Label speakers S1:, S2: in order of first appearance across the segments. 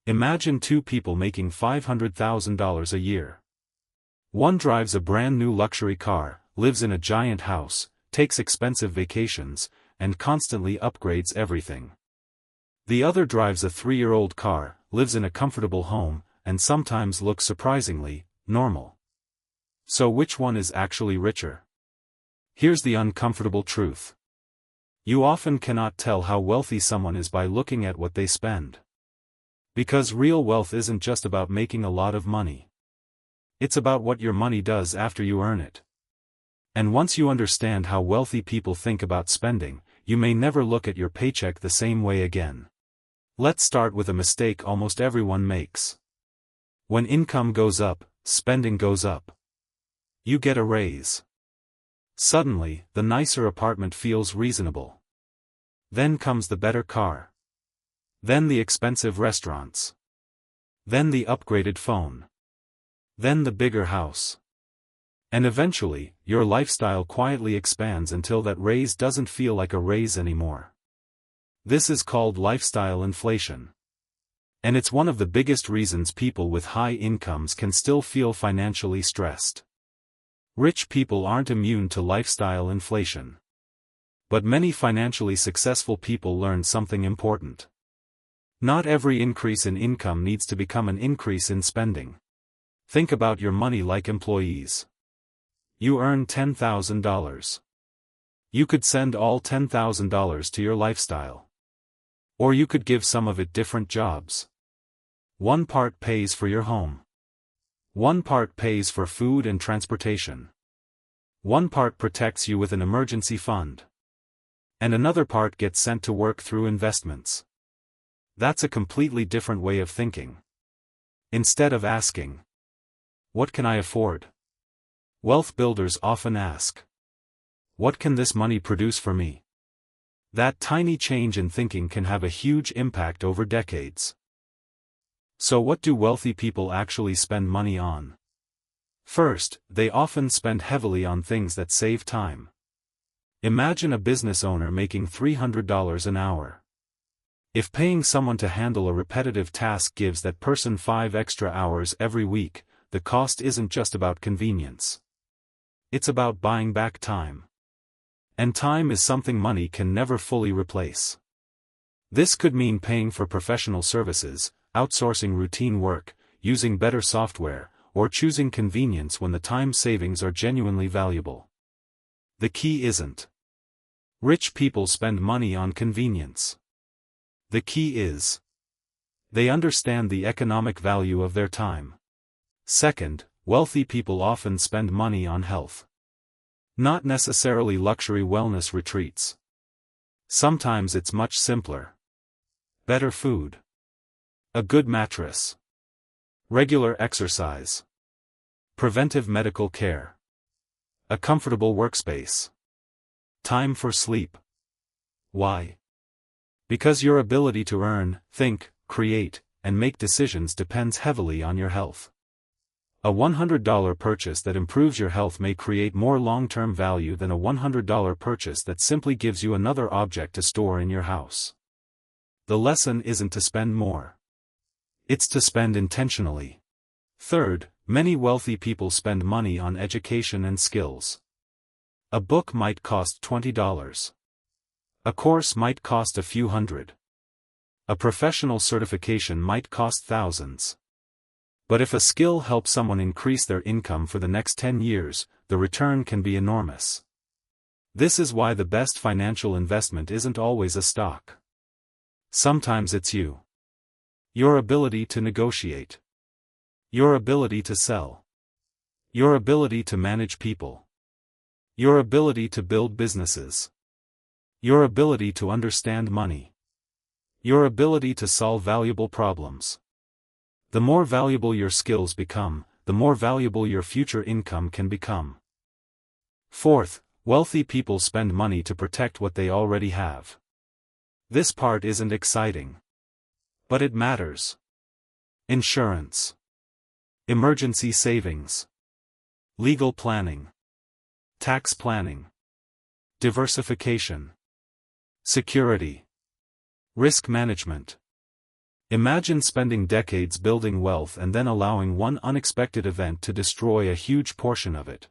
S1: Imagine two people making $500,000 a year. One drives a brand new luxury car, lives in a giant house, takes expensive vacations, and constantly upgrades everything. The other drives a 3-year-old car, lives in a comfortable home, and sometimes looks surprisingly normal. So which one is actually richer? Here's the uncomfortable truth. You often cannot tell how wealthy someone is by looking at what they spend. Because real wealth isn't just about making a lot of money. It's about what your money does after you earn it. And once you understand how wealthy people think about spending, you may never look at your paycheck the same way again. Let's start with a mistake almost everyone makes. When income goes up, spending goes up. You get a raise. Suddenly, the nicer apartment feels reasonable. Then comes the better car. Then the expensive restaurants. Then the upgraded phone. Then the bigger house. And eventually, your lifestyle quietly expands until that raise doesn't feel like a raise anymore. This is called lifestyle inflation. And it's one of the biggest reasons people with high incomes can still feel financially stressed. Rich people aren't immune to lifestyle inflation. But many financially successful people learned something important. Not every increase in income needs to become an increase in spending. Think about your money like employees. You earn $10,000. You could send all $10,000 to your lifestyle. Or you could give some of it different jobs. One part pays for your home. One part pays for food and transportation. One part protects you with an emergency fund. And another part gets sent to work through investments. That's a completely different way of thinking. Instead of asking, "What can I afford?" wealth builders often ask, "What can this money produce for me?" That tiny change in thinking can have a huge impact over decades. So what do wealthy people actually spend money on? First, they often spend heavily on things that save time. Imagine a business owner making $300 an hour. If paying someone to handle a repetitive task gives that person 5 extra hours every week, the cost isn't just about convenience. It's about buying back time. And time is something money can never fully replace. This could mean paying for professional services, outsourcing routine work, using better software, or choosing convenience when the time savings are genuinely valuable. The key isn't rich people spend money on convenience. The key is they understand the economic value of their time. Second, wealthy people often spend money on health. Not necessarily luxury wellness retreats. Sometimes it's much simpler. Better food. A good mattress. Regular exercise. Preventive medical care. A comfortable workspace. Time for sleep. Why? Because your ability to earn, think, create, and make decisions depends heavily on your health. A $100 purchase that improves your health may create more long-term value than a $100 purchase that simply gives you another object to store in your house. The lesson isn't to spend more. It's to spend intentionally. Third, many wealthy people spend money on education and skills. A book might cost $20. A course might cost a few hundred. A professional certification might cost thousands. But if a skill helps someone increase their income for the next 10 years, the return can be enormous. This is why the best financial investment isn't always a stock. Sometimes it's you. Your ability to negotiate. Your ability to sell. Your ability to manage people. Your ability to build businesses. Your ability to understand money. Your ability to solve valuable problems. The more valuable your skills become, the more valuable your future income can become. Fourth, wealthy people spend money to protect what they already have. This part isn't exciting. But it matters. Insurance. Emergency savings. Legal planning. Tax planning. Diversification. Security. Risk management. Imagine spending decades building wealth and then allowing one unexpected event to destroy a huge portion of it.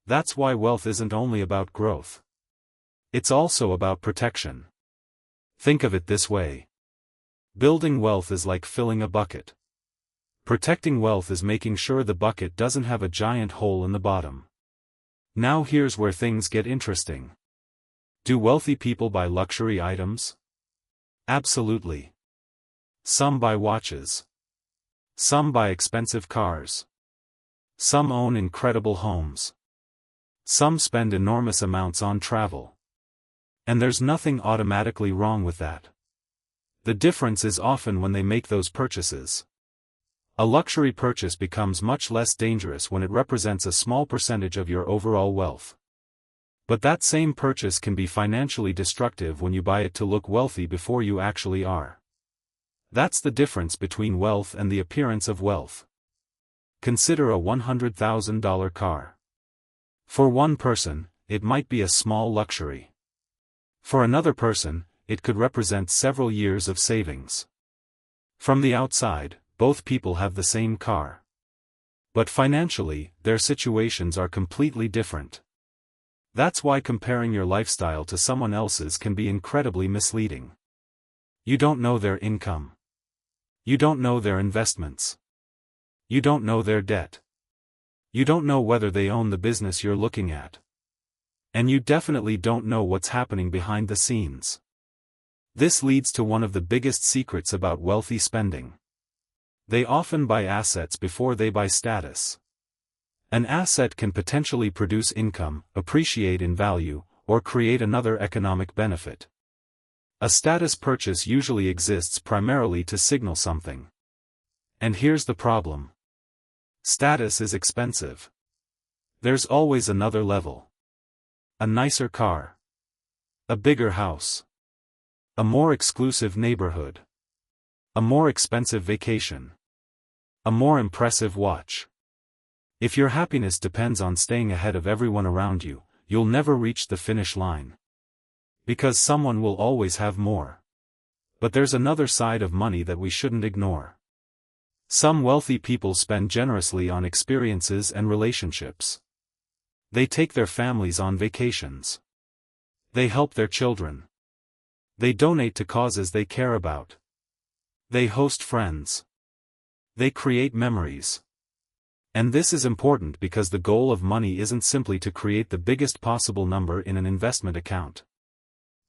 S1: That's why wealth isn't only about growth. It's also about protection. Think of it this way. Building wealth is like filling a bucket. Protecting wealth is making sure the bucket doesn't have a giant hole in the bottom. Now here's where things get interesting. Do wealthy people buy luxury items? Absolutely. Some buy watches. Some buy expensive cars. Some own incredible homes. Some spend enormous amounts on travel. And there's nothing automatically wrong with that. The difference is often when they make those purchases. A luxury purchase becomes much less dangerous when it represents a small percentage of your overall wealth. But that same purchase can be financially destructive when you buy it to look wealthy before you actually are. That's the difference between wealth and the appearance of wealth. Consider a $100,000 car. For one person, it might be a small luxury. For another person, it could represent several years of savings. From the outside, both people have the same car. But financially, their situations are completely different. That's why comparing your lifestyle to someone else's can be incredibly misleading. You don't know their income. You don't know their investments. You don't know their debt. You don't know whether they own the business you're looking at. And you definitely don't know what's happening behind the scenes. This leads to one of the biggest secrets about wealthy spending. They often buy assets before they buy status. An asset can potentially produce income, appreciate in value, or create another economic benefit. A status purchase usually exists primarily to signal something. And here's the problem. Status is expensive. There's always another level. A nicer car. A bigger house. A more exclusive neighborhood. A more expensive vacation. A more impressive watch. If your happiness depends on staying ahead of everyone around you, you'll never reach the finish line. Because someone will always have more. But there's another side of money that we shouldn't ignore. Some wealthy people spend generously on experiences and relationships. They take their families on vacations. They help their children. They donate to causes they care about. They host friends. They create memories. And this is important because the goal of money isn't simply to create the biggest possible number in an investment account.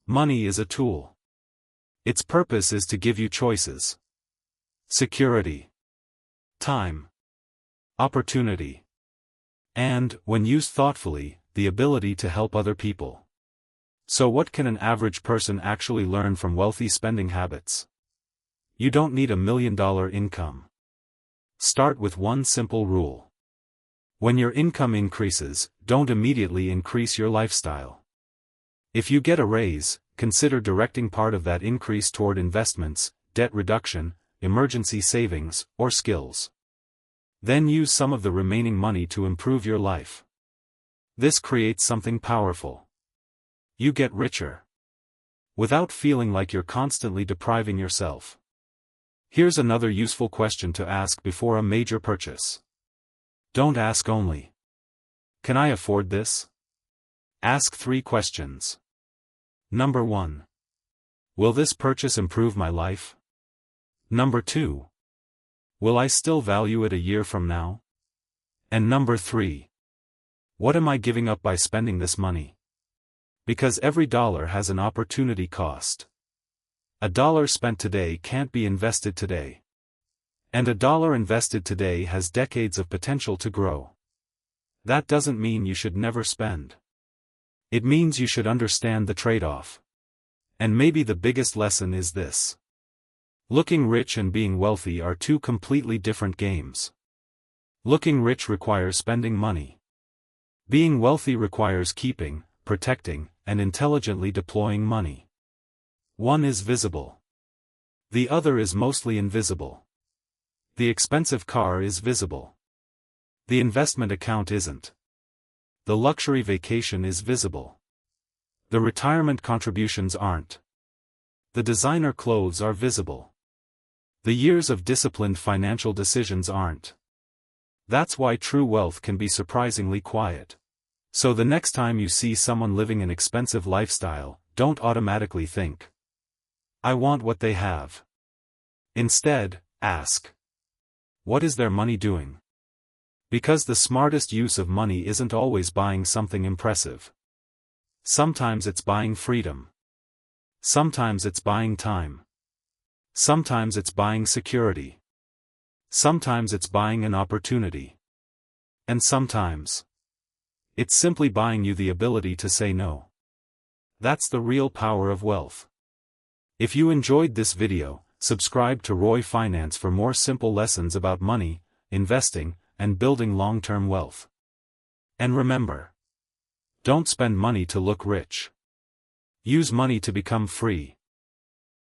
S1: Money is a tool. Its purpose is to give you choices. Security. Time. Opportunity. And, when used thoughtfully, the ability to help other people. So what can an average person actually learn from wealthy spending habits? You don't need $1 million income. Start with one simple rule. When your income increases, don't immediately increase your lifestyle. If you get a raise, consider directing part of that increase toward investments, debt reduction, emergency savings, or skills. Then use some of the remaining money to improve your life. This creates something powerful. You get richer. Without feeling like you're constantly depriving yourself. Here's another useful question to ask before a major purchase. Don't ask only, "Can I afford this?" Ask 3 questions. Number 1. Will this purchase improve my life? Number 2. Will I still value it a year from now? And number 3. What am I giving up by spending this money? Because every dollar has an opportunity cost. A dollar spent today can't be invested today. And a dollar invested today has decades of potential to grow. That doesn't mean you should never spend. It means you should understand the trade-off. And maybe the biggest lesson is this. Looking rich and being wealthy are 2 completely different games. Looking rich requires spending money. Being wealthy requires keeping, protecting, and intelligently deploying money. One is visible. The other is mostly invisible. The expensive car is visible. The investment account isn't. The luxury vacation is visible. The retirement contributions aren't. The designer clothes are visible. The years of disciplined financial decisions aren't. That's why true wealth can be surprisingly quiet. So the next time you see someone living an expensive lifestyle, don't automatically think, "I want what they have." Instead, ask, what is their money doing? Because the smartest use of money isn't always buying something impressive. Sometimes it's buying freedom. Sometimes it's buying time. Sometimes it's buying security. Sometimes it's buying an opportunity. And sometimes it's simply buying you the ability to say no. That's the real power of wealth. If you enjoyed this video, subscribe to Roy Finance for more simple lessons about money, investing, and building long-term wealth. And remember, don't spend money to look rich. Use money to become free.